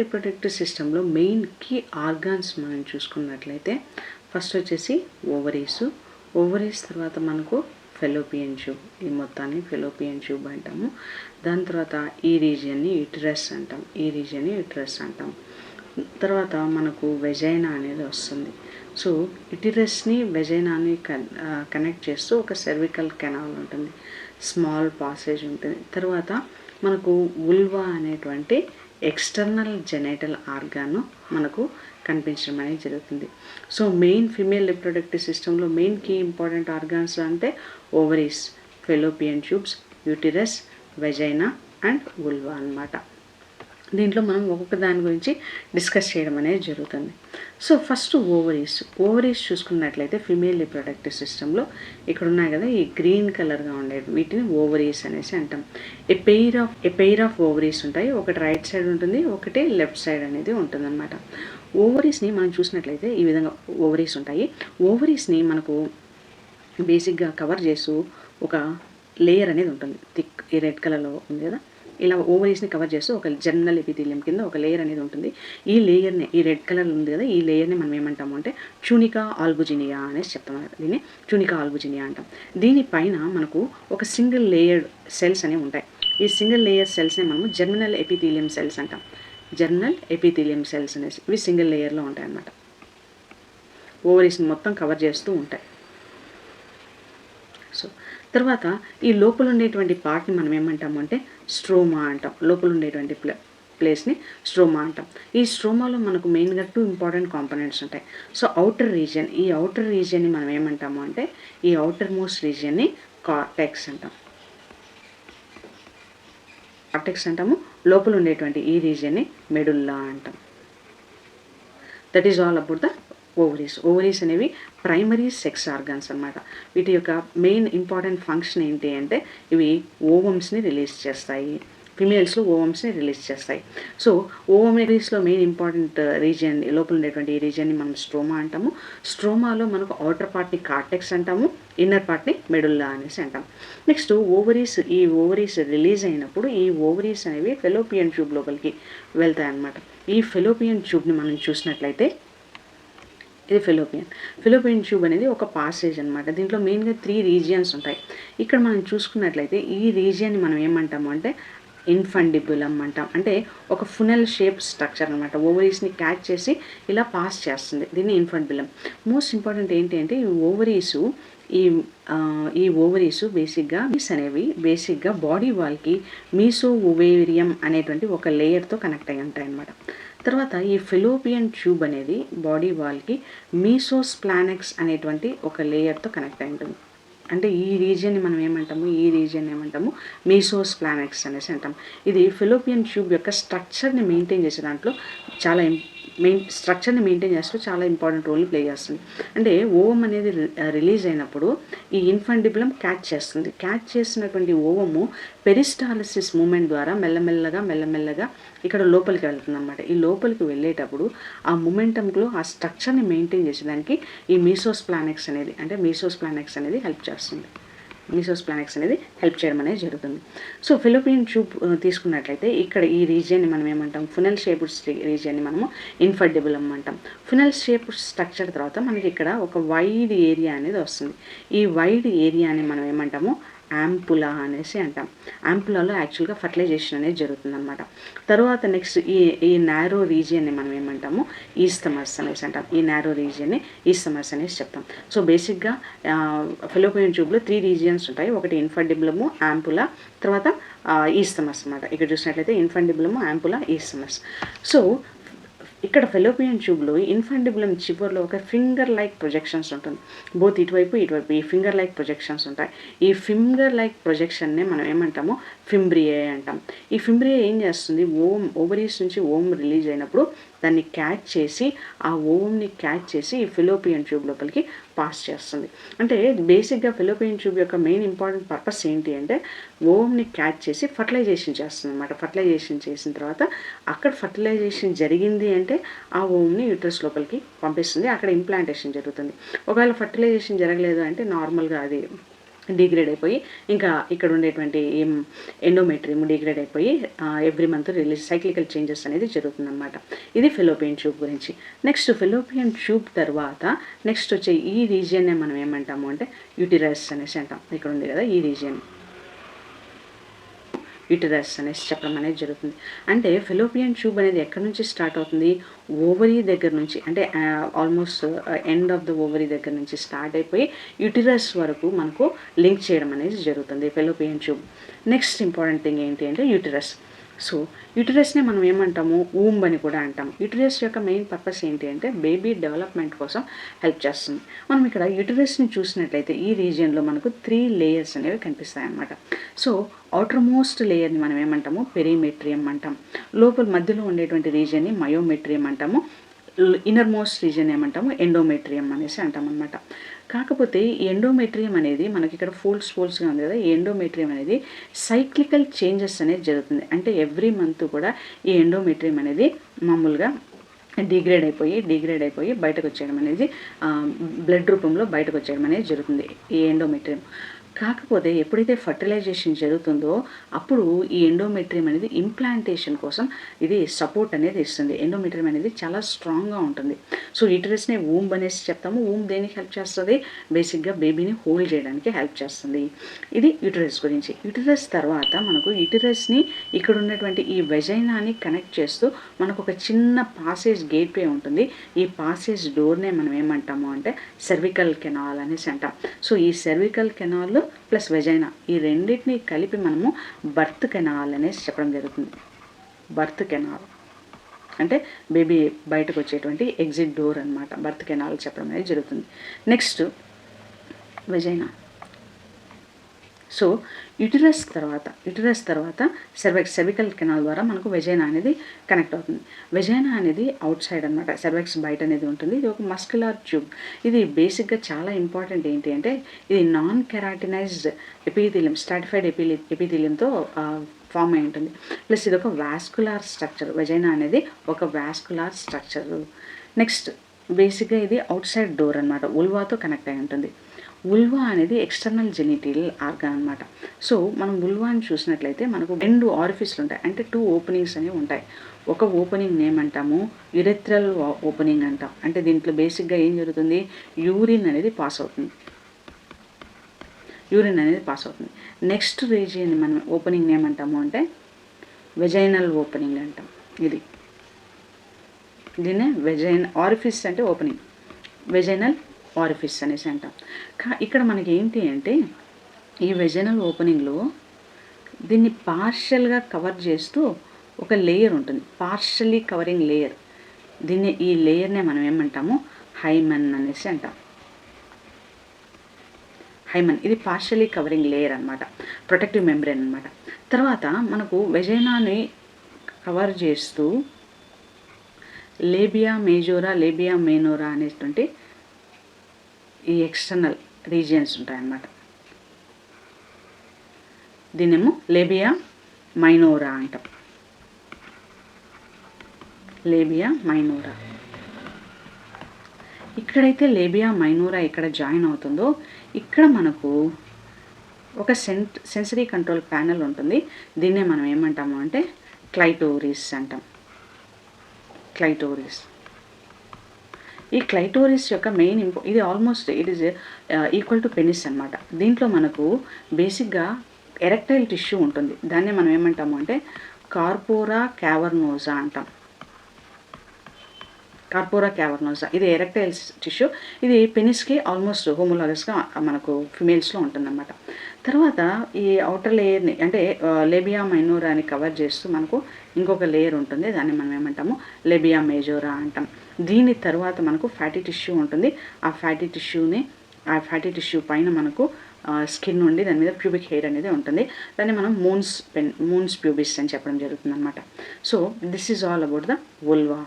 Reproductive సిస్టంలో main key organs మనం చూసుకున్నట్లయితే ఫస్ట్ వచ్చేసి ఓవరీస్ తర్వాత మనకు ఫెలోపియన్ ట్యూబ్, ఈ మొత్తాన్ని ఫెలోపియన్ ట్యూబ్ అంటాము. దాని తర్వాత ఈ రీజియన్ని యుటరస్ అంటాం. తర్వాత మనకు వెజైనా అనేది వస్తుంది. సో యుటరస్ని వెజైనాని కనెక్ట్ చేస్తూ ఒక సెర్వికల్ కెనాల్ ఉంటుంది, స్మాల్ పాసేజ్ ఉంటుంది. తర్వాత మనకు ఉల్వా అనేటువంటి ఎక్స్టర్నల్ జెనైటల్ ఆర్గాను మనకు కనిపించడం అనేది జరుగుతుంది. సో మెయిన్ ఫిమేల్ రిప్రొడక్టివ్ సిస్టంలో మెయిన్ కీ ఇంపార్టెంట్ ఆర్గాన్స్ అంటే ovaries, fallopian tubes, uterus, vagina and vulva అన్నమాట. దీంట్లో మనం ఒక్కొక్క దాని గురించి డిస్కస్ చేయడం అనేది జరుగుతుంది. సో ఫస్ట్ ఓవరీస్ చూసుకున్నట్లయితే ఫిమేల్ రిప్రొడక్టివ్ సిస్టంలో ఇక్కడ ఉన్నాయి కదా, ఈ గ్రీన్ కలర్గా ఉండేవి వీటిని ఓవరీస్ అనేసి అంటాం. ఏ పెయిర్ ఆఫ్ ఓవరీస్ ఉంటాయి. ఒకటి రైట్ సైడ్ ఉంటుంది, ఒకటి లెఫ్ట్ సైడ్ అనేది ఉంటుంది అనమాట. ఓవరీస్ని మనం చూసినట్లయితే ఈ విధంగా ఓవరీస్ ఉంటాయి. ఓవరీస్ని మనకు బేసిక్గా కవర్ చేస్తూ ఒక లేయర్ అనేది ఉంటుంది, థిక్, ఈ రెడ్ కలర్లో ఉంది కదా, ఇలా ఓవరీస్ని కవర్ చేస్తూ ఒక జర్మినల్ ఎపిథీలియం కింద ఒక లేయర్ అనేది ఉంటుంది. ఈ లేయర్ని, ఈ రెడ్ కలర్ ఉంది కదా, ఈ లేయర్ని మనం ఏమంటాము అంటే ట్యూనికా ఆల్బుజినియా అనేసి చెప్తాం. దీన్ని ట్యూనికా ఆల్బుజినియా అంటాం. దీనిపైన మనకు ఒక సింగిల్ లేయర్డ్ సెల్స్ అనేవి ఉంటాయి. ఈ సింగిల్ లేయర్ సెల్స్ని మనము జర్మినల్ ఎపిథీలియం సెల్స్ అంటాం. జర్మినల్ ఎపిథీలియం సెల్స్ అనేసి ఇవి సింగిల్ లేయర్లో ఉంటాయి అన్నమాట. ఓవరీస్ని మొత్తం కవర్ చేస్తూ ఉంటాయి. సో తర్వాత ఈ లోపల ఉండేటువంటి పార్ట్ని మనం ఏమంటాము అంటే స్ట్రోమా అంటాం. లోపల ఉండేటువంటి ప్లేస్ని స్ట్రోమా అంటాం. ఈ స్ట్రోమాలో మనకు మెయిన్గా 2 ఇంపార్టెంట్ కాంపోనెంట్స్ ఉంటాయి. సో అవుటర్ రీజియన్, ఈ అవుటర్ రీజియన్ని మనం ఏమంటాము అంటే ఈ అవుటర్ మోస్ట్ రీజియన్ని కార్టెక్స్ అంటాము. లోపల ఉండేటువంటి ఈ రీజియన్ని మెడుల్లా అంటాం. That is all about the ovaries అనేవి ప్రైమరీ సెక్స్ ఆర్గాన్స్ అన్నమాట. వీటి యొక్క మెయిన్ ఇంపార్టెంట్ ఫంక్షన్ ఏంటి అంటే ఇవి ఓవమ్స్ని రిలీజ్ చేస్తాయి. ఫిమేల్స్లో ఓవమ్స్ని రిలీజ్ చేస్తాయి. సో ఓవరీస్లో మెయిన్ ఇంపార్టెంట్ రీజియన్, లోపల ఉండేటువంటి ఈ రీజియన్ని మనం స్ట్రోమా అంటాము. స్ట్రోమాలో మనకు అవుటర్ పార్ట్ని కార్టెక్స్ అంటాము, ఇన్నర్ పార్ట్ని మెడుల్లా అనేసి అంటాం. నెక్స్ట్ ఈ ఓవరీస్ రిలీజ్ అయినప్పుడు ఈ ఓవరీస్ అనేవి ఫెలోపియన్ ట్యూబ్ లోపలికి వెళ్తాయి అన్నమాట. ఈ ఫెలోపియన్ ట్యూబ్ని మనం చూసినట్లయితే ఇది ఫెలోపియన్ ట్యూబ్ అనేది ఒక పాసేజ్ అనమాట. దీంట్లో మెయిన్గా 3 రీజియన్స్ ఉంటాయి. ఇక్కడ మనం చూసుకున్నట్లయితే ఈ రీజియన్ని మనం ఏమంటాము అంటే ఇన్ఫండిబులం అంటాం. అంటే ఒక ఫునెల్ షేప్ స్ట్రక్చర్ అనమాట. ఓవరీస్ని క్యాచ్ చేసి ఇలా పాస్ చేస్తుంది, దీన్ని ఇన్ఫండిబులం. మోస్ట్ ఇంపార్టెంట్ ఏంటి అంటే ఈ ఓవరీసు బేసిక్గా బాడీ వాల్కి మీసో ఓవేరియం అనేటువంటి ఒక లేయర్తో కనెక్ట్ అయి ఉంటాయి అన్నమాట. తర్వాత ఈ ఫెలోపియన్ ట్యూబ్ అనేది బాడీ వాల్కి మీసోస్ప్లానెక్స్ అనేటువంటి ఒక లేయర్తో కనెక్ట్ అయి ఉంటుంది. అంటే ఈ రీజియన్ని మనం ఏమంటాము మీసోస్ప్లానెక్స్ అనేసి అంటాం. ఇది ఫెలోపియన్ ట్యూబ్ యొక్క స్ట్రక్చర్ని మెయింటైన్ చేసే దాంట్లో చాలా ఇంపార్టెంట్ రోల్ని ప్లే చేస్తుంది. అంటే ఓవం అనేది రిలీజ్ అయినప్పుడు ఈ ఇన్ఫండిబులం క్యాచ్ చేస్తుంది. క్యాచ్ చేసినటువంటి ఓవము పెరిస్టాలసిస్ మూమెంట్ ద్వారా మెల్లమెల్లగా ఇక్కడ లోపలికి వెళ్తుంది అనమాట. ఈ లోపలికి వెళ్ళేటప్పుడు ఆ మూమెంటంలో ఆ స్ట్రక్చర్ని మెయింటైన్ చేసేదానికి ఈ మీసోస్ప్లానెక్స్ అనేది హెల్ప్ చేయడం అనేది జరుగుతుంది. సో ఫెలోపియన్ ట్యూబ్ తీసుకున్నట్లయితే ఇక్కడ ఈ రీజియన్ని మనం ఏమంటాం, ఫునెల్ షేప్డ్ రీజియన్ని మనము ఇన్ఫండిబులం అంటాం. ఫునెల్ షేప్డ్ స్ట్రక్చర్ తర్వాత మనకి ఇక్కడ ఒక వైడ్ ఏరియా అనేది వస్తుంది. ఈ వైడ్ ఏరియాని మనం ఏమంటాము యాంపులా అనేసి అంటాం. యాంపులాలో యాక్చువల్గా ఫర్టిలైజేషన్ అనేది జరుగుతుంది అనమాట. తర్వాత నెక్స్ట్ ఈ నారో రీజియన్ని మనం ఏమంటాము ఈస్థమస్ అనేసి అంటాం. ఈ నారో రీజియన్ని ఈస్థమస్ అనేసి చెప్తాం. సో బేసిక్గా ఫెలోపియన్ ట్యూబ్లో 3 రీజియన్స్ ఉంటాయి. ఒకటి ఇన్ఫండిబులము, యాంపులా, తర్వాత ఈస్థమస్ అనమాట. ఇక్కడ చూసినట్లయితే ఇన్ఫండిబులము, యాంపులా, ఈస్థమస్. సో ఇక్కడ ఫెలోపియన్ ట్యూబ్లో ఇన్ఫండిబులం చివర్లో ఒక ఫింగర్ లైక్ ప్రొజెక్షన్స్ ఉంటుంది. బోత్ ఇటువైపు ఈ ఫింగర్ లైక్ ప్రొజెక్షన్స్ ఉంటాయి. ఈ ఫింగర్ లైక్ ప్రొజెక్షన్నే మనం ఏమంటాము ఫింబ్రియే అంటాం. ఈ ఫింబ్రియే ఏం చేస్తుంది, ఓవరీస్ నుంచి ఓవం రిలీజ్ అయినప్పుడు దాన్ని క్యాచ్ చేసి ఈ ఫెలోపియన్ ట్యూబ్ లోపలికి పాస్ చేస్తుంది. అంటే బేసిక్గా ఫెలోపియన్ ట్యూబ్ యొక్క మెయిన్ ఇంపార్టెంట్ పర్పస్ ఏంటి అంటే ఓవంని క్యాచ్ చేసి ఫర్టిలైజేషన్ చేస్తుంది అనమాట. ఫర్టిలైజేషన్ చేసిన తర్వాత అక్కడ ఫర్టిలైజేషన్ జరిగింది అంటే ఆ ఓవంని యూట్రస్ లోపలికి పంపిస్తుంది. అక్కడ ఇంప్లాంటేషన్ జరుగుతుంది. ఒకవేళ ఫర్టిలైజేషన్ జరగలేదు అంటే నార్మల్గా అది డిగ్రేడ్ అయిపోయి ఇంకా ఇక్కడ ఉండేటువంటి ఎండోమెట్రియం డిగ్రేడ్ అయిపోయి every month release cyclical changes అనేది జరుగుతుందన్నమాట. ఇది ఫెలోపియన్ ట్యూబ్ గురించి. నెక్స్ట్ ఫెలోపియన్ ట్యూబ్ తర్వాత నెక్స్ట్ వచ్చే ఈ రీజియన్నే మనం ఏమంటాము అంటే యూటిరస్ అనేసి అంటాం. ఇక్కడ ఉంది కదా ఈ రీజియన్ యూటిరస్ అనేసి చెప్పడం అనేది జరుగుతుంది. అంటే ఫెలోపియన్ ట్యూబ్ అనేది ఎక్కడి నుంచి స్టార్ట్ అవుతుంది, ఓవరీ దగ్గర నుంచి, అంటే almost end of the ovary దగ్గర నుంచి స్టార్ట్ అయిపోయి యూటిరస్ వరకు మనకు లింక్ చేయడం అనేది జరుగుతుంది fallopian tube. Next important thing ఏంటి అంటే యూటిరస్. సో యూటిరస్ని మనం ఏమంటాము, ఊంబ్ అని కూడా అంటాం. యూటిరస్ యొక్క మెయిన్ పర్పస్ ఏంటి అంటే బేబీ డెవలప్మెంట్ కోసం హెల్ప్ చేస్తుంది. మనం ఇక్కడ యూటిరస్ని చూసినట్లయితే ఈ రీజియన్లో మనకు 3 లేయర్స్ అనేవి కనిపిస్తాయి అన్నమాట. సో అవుటర్ మోస్ట్ లేయర్ని మనం ఏమంటాము, పెరిమెట్రియం అంటాం. లోపల మధ్యలో ఉండేటువంటి రీజియన్ని మయోమెట్రియం అంటాము. ఇన్నర్ మోస్ట్ రీజియన్ ఏమంటాము, ఎండోమెట్రియం అనేసి అంటాం అనమాట. కాకపోతే ఈ ఎండోమెట్రియం అనేది మనకి ఇక్కడ ఫోల్డ్స్గా ఉంది కదా, ఈ ఎండోమెట్రియం అనేది సైక్లికల్ చేంజెస్ అనేది జరుగుతుంది. అంటే ఎవ్రీ మంత్ కూడా ఈ ఎండోమెట్రియం అనేది మామూలుగా డిగ్రేడ్ అయిపోయి బయటకు వచ్చేయడం అనేది బ్లడ్ రూపంలో బయటకు వచ్చేయడం అనేది జరుగుతుంది ఈ ఎండోమెట్రియం. కాకపోతే ఎప్పుడైతే ఫర్టిలైజేషన్ జరుగుతుందో అప్పుడు ఈ ఎండోమెట్రియం అనేది ఇంప్లాంటేషన్ కోసం ఇది సపోర్ట్ అనేది ఇస్తుంది. ఎండోమెట్రియం అనేది చాలా స్ట్రాంగ్గా ఉంటుంది. సో యూటరస్ని ఊంబ్ అనేసి చెప్తాము. ఊంబ్ దేనికి హెల్ప్ చేస్తుంది, బేసిక్గా బేబీని హోల్డ్ చేయడానికి హెల్ప్ చేస్తుంది. ఇది యూటరస్ గురించి. యూటరస్ తర్వాత మనకు యూటరస్ని ఇక్కడ ఉన్నటువంటి ఈ వెజైనాని కనెక్ట్ చేస్తూ మనకు ఒక చిన్న పాసేజ్ గేట్వే ఉంటుంది. ఈ పాసేజ్ డోర్నే మనం ఏమంటాము అంటే సెర్వికల్ కెనాల్ అనేసి అంటాం. సో ఈ సెర్వికల్ కెనాల్ ప్లస్ వెజైనా ఈ రెండింటిని కలిపి మనము బర్త్ కెనాల్ అనేసి చెప్పడం జరుగుతుంది. బర్త్ కెనాల్ అంటే బేబీ బయటకు వచ్చేటువంటి ఎగ్జిట్ డోర్ అనమాట. బర్త్ కెనాల్ చెప్పడం అనేది జరుగుతుంది. Next vagina. సో యూటిరస్ తర్వాత సెర్వికల్ కెనాల్ ద్వారా మనకు వెజైనా అనేది కనెక్ట్ అవుతుంది. వెజైనా అనేది అవుట్ సైడ్ అనమాట, సెర్వెక్స్ బయట అనేది ఉంటుంది. ఇది ఒక మస్కులర్ ట్యూబ్. ఇది బేసిక్గా చాలా ఇంపార్టెంట్ ఏంటి అంటే ఇది నాన్ కెరాటినైజ్డ్ ఎపిథీలియం, స్ట్రాటిఫైడ్ ఎపిథీలియంతో ఫామ్ అయి ఉంటుంది. ప్లస్ ఇది ఒక వాస్కులార్ స్ట్రక్చర్. వెజైనా అనేది ఒక వాస్కులార్ స్ట్రక్చర్. నెక్స్ట్ బేసిక్గా ఇది అవుట్ సైడ్ డోర్ అనమాట, ఉల్వాతో కనెక్ట్ అయి ఉంటుంది. ఉల్వా అనేది ఎక్స్టర్నల్ జెనిటల్ ఆర్గాన్ అనమాట. సో మనం ఉల్వాని చూసినట్లయితే మనకు 2 ఆరిఫిస్లు ఉంటాయి, అంటే 2 ఓపెనింగ్స్ అనేవి ఉంటాయి. ఒక ఓపెనింగ్ ఏమంటాము, యురెథ్రల్ ఓపెనింగ్ అంటాం. అంటే దీంట్లో బేసిక్గా ఏం జరుగుతుంది, యూరిన్ అనేది పాస్ అవుతుంది. నెక్స్ట్ రీజియన్ మనం ఓపెనింగ్ ఏమంటాము అంటే వెజైనల్ ఓపెనింగ్ అంటాం. దీన్నే ఆరిఫిస్ అంటే ఓపెనింగ్, వెజైనల్ ఆరిఫిస్ అనేసి అంటాం. ఇక్కడ మనకి ఏంటి అంటే ఈ వెజైనల్ ఓపెనింగ్లో దీన్ని పార్షియల్గా కవర్ చేస్తూ ఒక లేయర్ ఉంటుంది, పార్షియల్లీ కవరింగ్ లేయర్. ఈ లేయర్నే మనం ఏమంటాము, హైమన్ అనేసి అంటాం. హైమన్ ఇది పార్షియల్లీ కవరింగ్ లేయర్ అనమాట, ప్రొటెక్టివ్ మెంబ్రేన్ అనమాట. తర్వాత మనకు వెజైనాని కవర్ చేస్తూ లేబియా మేజోరా, లేబియా మైనోరా అనేటువంటి ఈ ఎక్స్టర్నల్ రీజియన్స్ ఉంటాయన్నమాట. దీన్నేమో లేబియా మైనోరా అంటాం. లేబియా మైనోరా. ఇక్కడైతే లేబియా మైనోరా ఇక్కడ జాయిన్ అవుతుందో ఇక్కడ మనకు ఒక సెన్సరీ కంట్రోల్ ప్యానెల్ ఉంటుంది. దీన్నే మనం ఏమంటాము అంటే క్లైటోరిస్ అంటాం. ఈ క్లైటోరిస్ యొక్క మెయిన్ ఇది almost it is equal to penis అనమాట. దీంట్లో మనకు బేసిక్గా ఎరెక్టైల్ టిష్యూ ఉంటుంది. దాన్నే మనం ఏమంటాము అంటే కార్పోరా క్యావర్నోజా అంటాం. ఇది ఎరెక్టైల్ టిష్యూ. ఇది పెనిస్కి ఆల్మోస్ట్ హోమోలాగస్గా మనకు ఫిమేల్స్లో ఉంటుందన్నమాట. తర్వాత ఈ అవుటర్ లేయర్ని అంటే లేబియా మైనోరాని కవర్ చేస్తూ మనకు ఇంకొక లేయర్ ఉంటుంది. దాన్ని మనం ఏమంటాము లేబియా మేజోరా అంటాం. దీని తర్వాత మనకు ఫ్యాటీ టిష్యూ ఉంటుంది. ఆ ఫ్యాటీ టిష్యూ పైన మనకు స్కిన్ ఉండి దాని మీద ప్యూబిక్ హెయిర్ అనేది ఉంటుంది. దాన్ని మనం మూన్స్ ప్యూబిస్ అని చెప్పడం జరుగుతుంది అనమాట. So this is all about the vulva.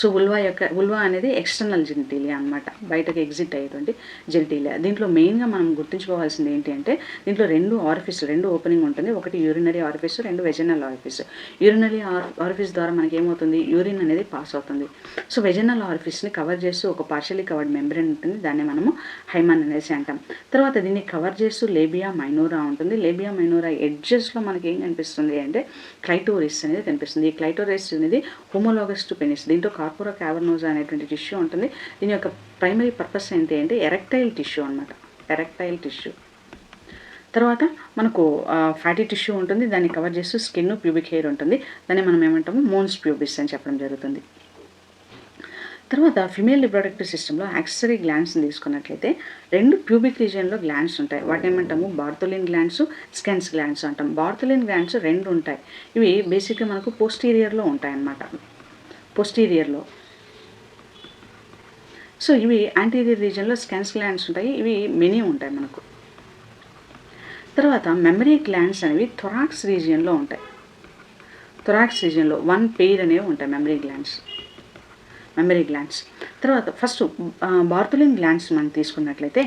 So vulva అనేది ఎక్స్టర్నల్ జెనిటీలియా అనమాట, బయటకు ఎగ్జిట్ అయ్యేటువంటి జెనిటీలియా. దీంట్లో మెయిన్గా మనం గుర్తుంచుకోవాల్సింది ఏంటి అంటే దీంట్లో రెండు ఓపెనింగ్ ఉంటుంది. ఒకటి యూరినరీ ఆరిఫిస్, రెండు వెజనల్ ఆరిఫిస్. యూరినరీ ఆరిఫిస్ ద్వారా మనకి ఏమవుతుంది, యూరిన్ అనేది పాస్ అవుతుంది. సో వెజనల్ ఆరిఫిస్ని కవర్ చేస్తూ ఒక పార్షియలీ కవర్డ్ మెంబ్రెయిన్ ఉంటుంది, దాన్ని మనము హైమన్ అనేసి అంటాం. తర్వాత దీన్ని కవర్ చేస్తూ లేబియా మైనోరా ఉంటుంది. లేబియా మైనోరా ఎడ్జెస్లో మనకి ఏం కనిపిస్తుంది అంటే క్లైటోరిస్ అనేది కనిపిస్తుంది. ఈ క్లైటోరిస్ అనేది హోమోలాగస్ టు పెనిస్. దీంట్లో కార్పోరా క్యావర్నోజా అనేటువంటి టిష్యూ ఉంటుంది. దీని యొక్క ప్రైమరీ పర్పస్ ఏంటి అంటే ఎరెక్టైల్ టిష్యూ అనమాట, ఎరెక్టైల్ టిష్యూ. తర్వాత మనకు ఫ్యాటీ టిష్యూ ఉంటుంది, దాన్ని కవర్ చేస్తూ స్కిన్, ప్యూబిక్ హెయిర్ ఉంటుంది. దాన్ని మనం ఏమంటాము మోన్స్ ప్యూబిస్ అని చెప్పడం జరుగుతుంది. తర్వాత ఫిమేల్ రిప్రొడక్టివ్ సిస్టంలో యాక్సెసరీ గ్లాండ్స్ని తీసుకున్నట్లయితే రెండు ప్యూబిక్ రీజియన్లో గ్లాండ్స్ ఉంటాయి. వాటిని ఏమంటాము బార్తోలిన్ గ్లాండ్స్, స్కెన్స్ గ్లాండ్స్ అంటాం. బార్తోలిన్ గ్లాండ్స్ రెండు ఉంటాయి. ఇవి బేసిక్గా మనకు పోస్టీరియర్లో ఉంటాయి అన్నమాట, పోస్టీరియర్లో. సో ఇవి యాంటీరియర్ రీజియన్లో స్కెన్స్ గ్లాండ్స్ ఉంటాయి, ఇవి మెనీ ఉంటాయి మనకు. తర్వాత మెమరీ గ్లాండ్స్ అనేవి థొరాక్స్ రీజియన్లో ఉంటాయి. థొరాక్స్ రీజియన్లో 1 పెయిర్ అనేవి ఉంటాయి మెమరీ గ్లాండ్స్. తర్వాత ఫస్ట్ బార్తోలిన్ గ్లాండ్స్ మనం తీసుకున్నట్లయితే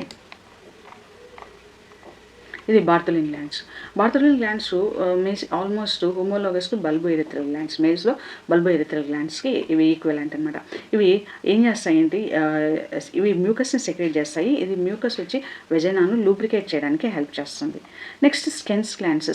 ఇది Bartholin glands. Bartholin glands almost homologous to bulbourethral glands. మేల్స్లో బల్బో ఎరిథ్రల్ గ్లాండ్స్కి ఇవి ఈక్వలెంట్ అనమాట. ఇవి ఏం చేస్తాయంటే ఇవి మ్యూకస్ని సెక్రేట్ చేస్తాయి. ఇది మ్యూకస్ వచ్చి వెజైనాను లూబ్రికేట్ చేయడానికి హెల్ప్ చేస్తుంది. Next Skene's glands.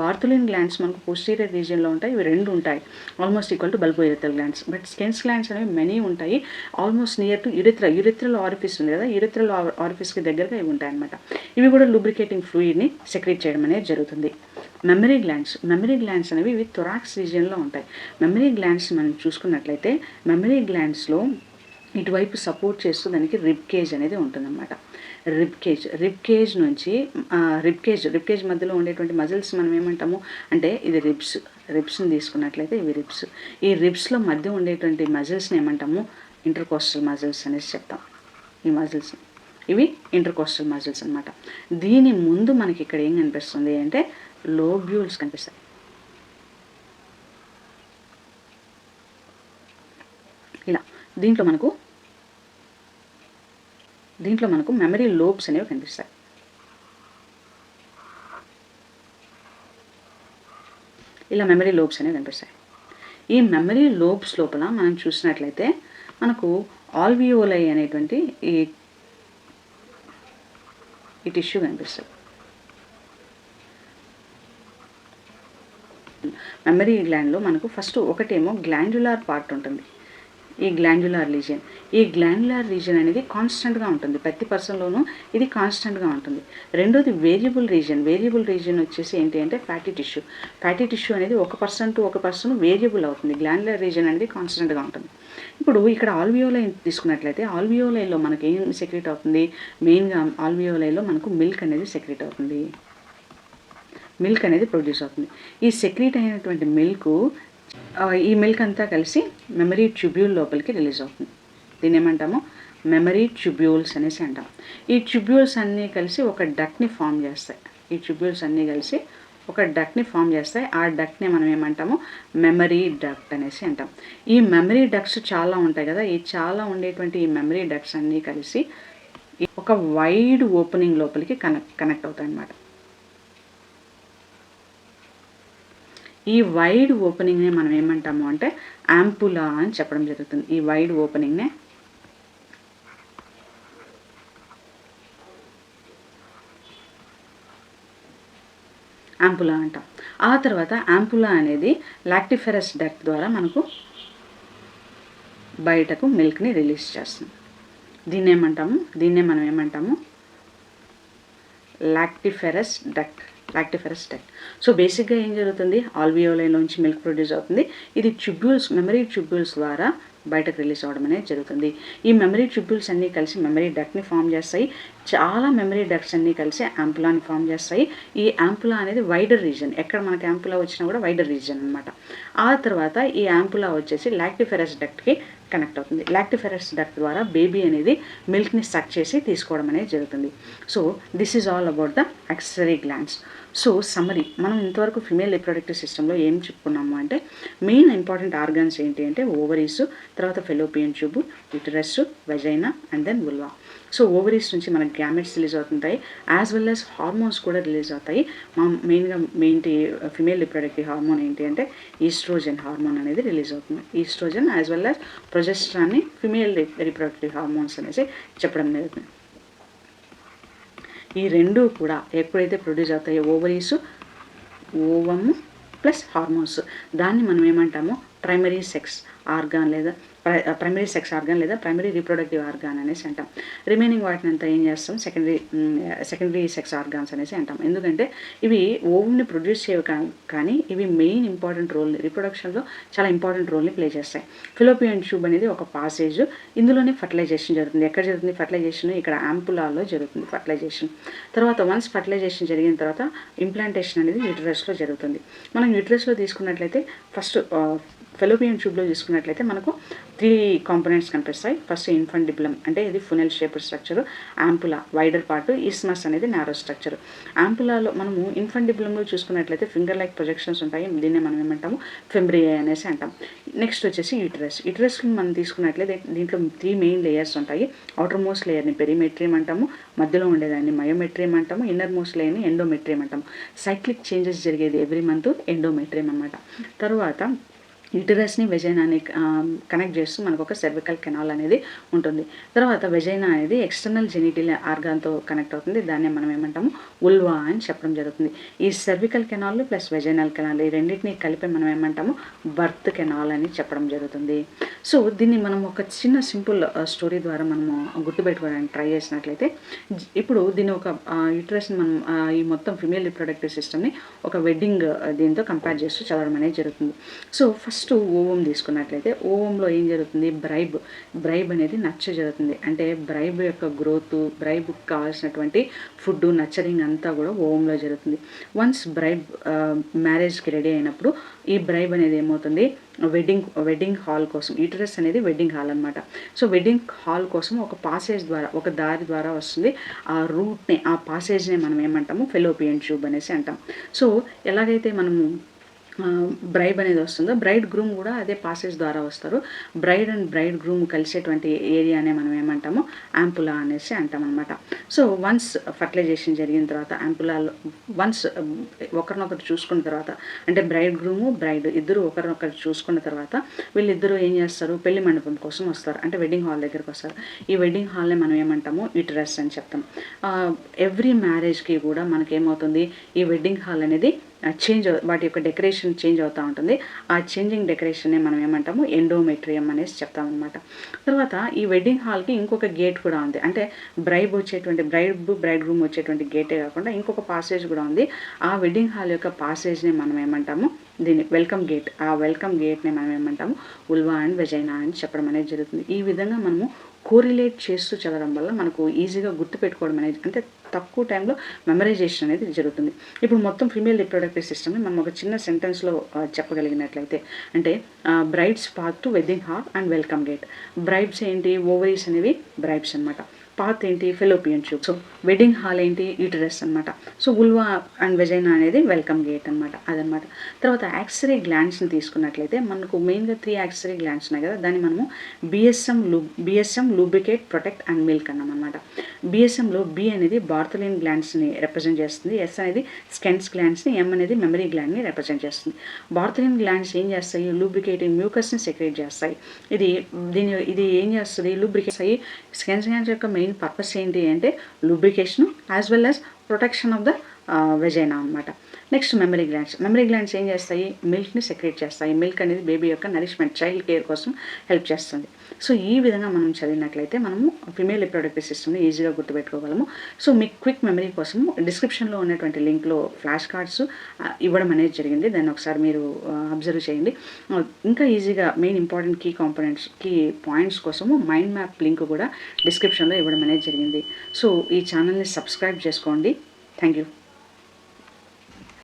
Bartholin glands మనకు పోస్టీరియర్ రీజియన్లో ఉంటాయి. ఇవి రెండు ఉంటాయి, almost equal to bulbourethral glands. But Skene's glands అనేవి మెనీ ఉంటాయి, almost near to urethral orifice ఉంది కదా, యూరిథ్రల్ ఆరిఫిస్కి దగ్గరగా ఇవి ఉంటాయి అనమాట. ఇవి కూడా లూబ్రికేటింగ్ ఫ్లూయిడ్ని సెక్రేట్ చేయడం అనేది జరుగుతుంది. మెమరీ గ్లాండ్స్ అనేవి ఇవి థొరాక్స్ రీజియన్లో ఉంటాయి. మెమరీ గ్లాండ్స్ మనం చూసుకున్నట్లయితే మెమరీ గ్లాండ్స్లో ఇటువైపు సపోర్ట్ చేస్తూ దానికి రిబ్ కేజ్ అనేది ఉంటుందన్నమాట. రిబ్ కేజ్ నుంచి రిబ్ కేజ్ మధ్యలో ఉండేటువంటి మజిల్స్ మనం ఏమంటాము అంటే ఇది రిబ్స్ని తీసుకున్నట్లయితే ఇవి రిబ్స్. ఈ రిబ్స్లో మధ్య ఉండేటువంటి మజిల్స్ని ఏమంటాము ఇంటర్కోస్టల్ మజిల్స్ అనేసి చెప్తాం. ఈ మజిల్స్ని ఇవి ఇంటర్కోస్టల్ మజిల్స్ అనమాట. దీని ముందు మనకి ఇక్కడ ఏం కనిపిస్తుంది అంటే లోబ్యూల్స్ కనిపిస్తాయి. ఇలా దీంట్లో మనకు మెమరీ లోబ్స్ అనేవి కనిపిస్తాయి. ఇలా మెమరీ లోబ్స్ అనేవి కనిపిస్తాయి. ఈ మెమరీ లోబ్స్ లోపల మనం చూసినట్లయితే మనకు ఆల్వియోలై అనేటువంటి ఈ టిష్యూ కనిపిస్తుంది. మెమరీ గ్లాండ్లో మనకు ఫస్ట్ ఒకటేమో గ్లాండ్యులార్ పార్ట్ ఉంటుంది, ఈ గ్లాండ్యులార్ రీజియన్ అనేది కాన్స్టెంట్గా ఉంటుంది. ప్రతి పర్సన్లోనూ ఇది కాన్స్టెంట్గా ఉంటుంది. రెండోది వేరియబుల్ రీజియన్ వచ్చేసి ఏంటి అంటే ఫ్యాటీ టిష్యూ అనేది ఒక పర్సన్ వేరియబుల్ అవుతుంది. గ్లాండ్యులార్ రీజియన్ అనేది కాన్స్టెంట్గా ఉంటుంది. ఇప్పుడు ఇక్కడ ఆల్వియోలై తీసుకున్నట్లయితే ఆల్వియోలైలో మనకి ఏం సెక్రెట్ అవుతుంది, మెయిన్గా ఆల్వియోలైలో మనకు మిల్క్ అనేది సెక్రెట్ అవుతుంది, మిల్క్ అనేది ప్రొడ్యూస్ అవుతుంది. ఈ సెక్రెట్ అయినటువంటి ఈ మిల్క్ అంతా కలిసి మెమరీ ట్యూబ్యూల్ లోపలికి రిలీజ్ అవుతుంది. దీన్ని ఏమంటాము మెమరీ ట్యూబ్యూల్స్ అనేసి అంటాం. ఈ ట్యూబ్యూల్స్ అన్నీ కలిసి ఒక డక్ట్ని ఫామ్ చేస్తాయి. ఆ డక్ట్ని మనం ఏమంటాము మెమరీ డక్ట్ అనేసి అంటాం. ఈ మెమరీ డక్ట్స్ చాలా ఉంటాయి కదా, ఈ చాలా ఉండేటువంటి ఈ మెమరీ డక్ట్స్ అన్నీ కలిసి ఒక వైడ్ ఓపెనింగ్ లోపలికి కనెక్ట్ అవుతాయి అన్నమాట. ఈ వైడ్ ఓపెనింగ్నే మనం ఏమంటాము అంటే యాంపులా అని చెప్పడం జరుగుతుంది. ఈ వైడ్ ఓపెనింగ్నే యాంపులా అంటాం. ఆ తర్వాత యాంపులా అనేది లాక్టిఫెరస్ డక్ట్ ద్వారా మనకు బయటకు మిల్క్ని రిలీజ్ చేస్తుంది. దీన్నే మనం ఏమంటాము లాక్టిఫెరస్ డక్ట్. సో బేసిక్గా ఏం జరుగుతుంది, ఆల్వియోలైలోంచి మిల్క్ ప్రొడ్యూస్ అవుతుంది. ఇది మెమరీ ట్యూబ్యూల్స్ ద్వారా బయటకు రిలీజ్ అవ్వడం అనేది జరుగుతుంది. ఈ మెమరీ ట్యూబ్యూల్స్ అన్నీ కలిసి మెమరీ డక్ట్ని ఫామ్ చేస్తాయి. చాలా మెమరీ డక్ట్స్ అన్నీ కలిసి యాంపులాని ఫామ్ చేస్తాయి. ఈ యాంపులా అనేది వైడర్ రీజన్, ఎక్కడ మనకి యాంపులా వచ్చినా కూడా వైడర్ రీజన్ అనమాట. ఆ తర్వాత ఈ యాంపులా వచ్చేసి లాక్టిఫెరస్ డక్ట్కి కనెక్ట్ అవుతుంది. లాక్టిఫెరస్ డక్ట్ ద్వారా బేబీ అనేది మిల్క్ని సక్ చేసి తీసుకోవడం అనేది జరుగుతుంది. So this is all about the accessory glands. So summary, మనం ఇంతవరకు ఫిమేల్ రిప్రొడక్టివ్ సిస్టంలో ఏం చెప్పుకున్నాము అంటే మెయిన్ ఇంపార్టెంట్ ఆర్గాన్స్ ఏంటి అంటే ఓవరీస్, తర్వాత fallopian tube, uterus, vagina and then vulva. So ovaries నుంచి మనకి గ్యామెట్స్ రిలీజ్ అవుతుంటాయి, యాజ్ వెల్ యాజ్ హార్మోన్స్ కూడా రిలీజ్ అవుతాయి. మెయిన్గా ఫిమేల్ రిప్రొడక్టివ్ హార్మోన్ ఏంటి అంటే ఈస్ట్రోజన్ హార్మోన్ అనేది రిలీజ్ అవుతుంది. ఈస్ట్రోజన్ యాజ్ వెల్ యాజ్ ప్రొజెస్ట్రాన్ని ఫిమేల్ రిప్రొడక్టివ్ హార్మోన్స్ అనేసి చెప్పడం జరుగుతుంది. ఈ రెండు కూడా ఎప్పుడైతే ప్రొడ్యూస్ అవుతాయో ఓవరీస్, ఓవమ్ ప్లస్ హార్మోన్స్, దాన్ని మనం ఏమంటాము ప్రైమరీ సెక్స్ ఆర్గాన్ లేదా ప్రైమరీ రీప్రొడక్టివ్ ఆర్గాన్ అనేసి అంటాం. రిమైనింగ్ వాటిని అంతా ఏం చేస్తాం సెకండరీ సెక్స్ ఆర్గాన్స్ అనేసి అంటాం. ఎందుకంటే ఇవి ఓవ్ని ప్రొడ్యూస్ చేయవు కానీ ఇవి మెయిన్ ఇంపార్టెంట్ రోల్ని రీప్రొడక్షన్లో చాలా ఇంపార్టెంట్ రోల్ని ప్లే చేస్తాయి. ఫిలోపియన్ ట్యూబ్ అనేది ఒక పాసేజ్, ఇందులోనే ఫర్టిలైజేషన్ జరుగుతుంది. ఎక్కడ జరుగుతుంది ఫర్టిలైజేషన్? ఇక్కడ యాంపులాలో జరుగుతుంది ఫర్టిలైజేషన్. తర్వాత వన్స్ ఫర్టిలైజేషన్ జరిగిన తర్వాత ఇంప్లాంటేషన్ అనేది యూటరస్లో జరుగుతుంది. మనం యూటరస్లో తీసుకున్నట్లయితే ఫస్ట్ ఫెలోపియన్ ట్యూబ్లో తీసుకున్నట్లయితే మనకు 3 కాంపోనెంట్స్ కనిపిస్తాయి. ఫస్ట్ ఇన్ఫంట్ డిప్లమ్ అంటే ఇది funnel shaped structure, ampulla wider part, isthmus అనేది నారో స్ట్రక్చర్. యాంపులాలో మనము ఇన్ఫంట్ డిప్లమ్లో చూసుకున్నట్లయితే ఫింగర్ లైక్ ప్రొజెక్షన్స్ ఉంటాయి, దీన్నే మనం ఏమంటాము ఫెంబ్రియా అనేసి అంటాం. నెక్స్ట్ వచ్చేసి యూటరస్లో మనం తీసుకున్నట్లయితే దీంట్లో 3 మెయిన్ లేయర్స్ ఉంటాయి. అవుటర్ మోస్ట్ లేయర్ని పెరిమెట్రియం అంటాము, మధ్యలో ఉండేదాన్ని మయోమెట్రియం అంటాము, ఇన్నర్ మోస్ట్ లేయర్ని ఎండోమెట్రియం అంటాము. సైక్లిక్ చేంజెస్ జరిగేది ఎవ్రీ మంత్ ఎండోమెట్రియం అనమాట. తర్వాత యూటరస్ని వెజైనాని కనెక్ట్ చేస్తూ మనకు ఒక సెర్వికల్ కెనాల్ అనేది ఉంటుంది. తర్వాత వెజైనా అనేది ఎక్స్టర్నల్ జెనిటల్ ఆర్గాన్తో కనెక్ట్ అవుతుంది, దాన్ని మనం ఏమంటాము ఉల్వా అని చెప్పడం జరుగుతుంది. ఈ cervical canal plus vaginal canal ఈ రెండింటిని కలిపి మనం ఏమంటాము బర్త్ కెనాల్ అని చెప్పడం జరుగుతుంది. సో దీన్ని మనం ఒక చిన్న సింపుల్ స్టోరీ ద్వారా మనము గుర్తుపెట్టుకోవడానికి ట్రై చేసినట్లయితే, ఇప్పుడు దీన్ని ఒక యూటరస్ని మనం ఈ మొత్తం ఫిమేల్ రిప్రొడక్టివ్ సిస్టమ్ని ఒక వెడ్డింగ్ దీంతో కంపేర్ చేస్తూ చదవడం అనేది జరుగుతుంది. సో ఫస్ట్ ఓవం తీసుకున్నట్లయితే ఓవంలో ఏం జరుగుతుంది బ్రైబ్ అనేది నర్చర్ జరుగుతుంది. అంటే బ్రైబ్ యొక్క గ్రోత్, బ్రైబ్ కావాల్సినటువంటి ఫుడ్ నర్చరింగ్ అంతా కూడా ఓవంలో జరుగుతుంది. వన్స్ బ్రైబ్ మ్యారేజ్కి రెడీ అయినప్పుడు ఈ బ్రైబ్ అనేది ఏమవుతుంది వెడ్డింగ్ హాల్ కోసం, యూటరస్ అనేది వెడ్డింగ్ హాల్ అనమాట. సో వెడ్డింగ్ హాల్ కోసం ఒక పాసేజ్ ద్వారా ఒక దారి ద్వారా వస్తుంది. ఆ రూట్ని ఆ పాసేజ్ని మనం ఏమంటాము ఫెలోపియన్ ట్యూబ్ అనేసి అంటాం. సో ఎలాగైతే మనము బ్రైబ్ అనేది వస్తుందో బ్రైడ్ గ్రూమ్ కూడా అదే పాసేజ్ ద్వారా వస్తారు. బ్రైడ్ అండ్ బ్రైడ్ గ్రూమ్ కలిసేటువంటి ఏరియానే మనం ఏమంటాము యాంపులా అనేసి అంటాం అనమాట. సో వన్స్ ఫర్టిలైజేషన్ జరిగిన తర్వాత యాంపులాలో వన్స్ ఒకరినొకరు చూసుకున్న తర్వాత, అంటే బ్రైడ్ గ్రూము బ్రైడ్ ఇద్దరు ఒకరినొకరు చూసుకున్న తర్వాత వీళ్ళిద్దరూ ఏం చేస్తారు పెళ్లి మండపం కోసం వస్తారు, అంటే వెడ్డింగ్ హాల్ దగ్గరికి వస్తారు. ఈ వెడ్డింగ్ హాల్ని మనం ఏమంటాము యూటరస్ అని చెప్తాం. ఎవ్రీ మ్యారేజ్కి కూడా మనకేమవుతుంది ఈ వెడ్డింగ్ హాల్ అనేది వాటి యొక్క డెకరేషన్ చేంజ్ అవుతూ ఉంటుంది. ఆ చేంజింగ్ డెకరేషన్ని మనం ఏమంటాము ఎండోమెట్రియం అనేసి చెప్తామన్నమాట. తర్వాత ఈ వెడ్డింగ్ హాల్కి ఇంకొక గేట్ కూడా ఉంది, అంటే బ్రైడ్ గ్రూమ్ వచ్చేటువంటి గేటే కాకుండా ఇంకొక పాసేజ్ కూడా ఉంది. ఆ వెడ్డింగ్ హాల్ యొక్క పాసేజ్ని మనం ఏమంటాము దీన్ని వెల్కమ్ గేట్. ఆ వెల్కమ్ గేట్ని మనం ఏమంటాము ఉల్వా అండ్ వెజైనా అని చెప్పడం అనేది జరుగుతుంది. ఈ విధంగా మనము కోరిలేట్ చేస్తూ చదవడం వల్ల మనకు ఈజీగా గుర్తుపెట్టుకోవడం అనేది, అంటే తక్కువ టైంలో మెమరైజేషన్ అనేది జరుగుతుంది. ఇప్పుడు మొత్తం ఫీమేల్ రిప్రొడక్టివ్ సిస్టమ్ని మనం ఒక చిన్న సెంటెన్స్లో చెప్పగలిగినట్లయితే, అంటే brides path to wedding hall and welcome gate. Brides ఏంటి ఓవరీస్ అనేవి బ్రైడ్స్ అనమాట. పాత్ ఏంటి fallopian tube. So wedding hall ఏంటి యూటరస్ అనమాట. సో ఉల్వా అండ్ వెజైనా అనేది వెల్కమ్ గేట్ అనమాట, అదనమాట. తర్వాత యాక్సరీ గ్లాండ్స్ని తీసుకున్నట్లయితే మనకు మెయిన్గా 3 యాక్సరీ గ్లాండ్స్ ఉన్నాయి కదా, దాన్ని మనము BSM lubricate protect and milk అన్నాం అనమాట. బిఎస్ఎంలో బి అనేది బార్థలిన్ గ్లాండ్స్ని రిప్రజెంట్ చేస్తుంది, ఎస్ అనేది స్కెన్స్ గ్లాండ్స్ని, ఎం అనేది మెమరీ గ్లాండ్ని రిప్రజెంట్ చేస్తుంది. బార్థలిన్ గ్లాండ్స్ ఏం చేస్తాయి లూబ్రికేటింగ్ మ్యూకస్ని సెక్రేట్ చేస్తాయి. ఇది ఏం చేస్తుంది లూబ్రికేట్ అయ్యి. స్కెన్స్ గ్లాండ్స్ యొక్క మెయిన్ పర్పస్ ఏంటి అంటే lubrication as well as protection of the vagina అనమాట. నెక్స్ట్ మెమరీ గ్లాండ్స్ ఏం చేస్తాయి మిల్క్ని సెక్రేట్ చేస్తాయి. మిల్క్ అనేది బేబీ యొక్క నరిష్మెంట్ చైల్డ్ కేర్ కోసం హెల్ప్ చేస్తుంది. సో ఈ విధంగా మనం చదివినట్లయితే మనము ఫిమేల్ రిప్రొడక్టివ్ సిస్టమ్ని ఈజీగా గుర్తుపెట్టుకోగలము. సో మీ క్విక్ మెమరీ కోసం డిస్క్రిప్షన్లో ఉన్నటువంటి లింక్లో ఫ్లాష్ కార్డ్స్ ఇవ్వడం అనేది జరిగింది, దాన్ని ఒకసారి మీరు అబ్జర్వ్ చేయండి. ఇంకా ఈజీగా మెయిన్ ఇంపార్టెంట్ కీ పాయింట్స్ కోసము మైండ్ మ్యాప్ లింక్ కూడా డిస్క్రిప్షన్లో ఇవ్వడం అనేది జరిగింది. సో ఈ ఛానల్ని సబ్స్క్రైబ్ చేసుకోండి. Thank you.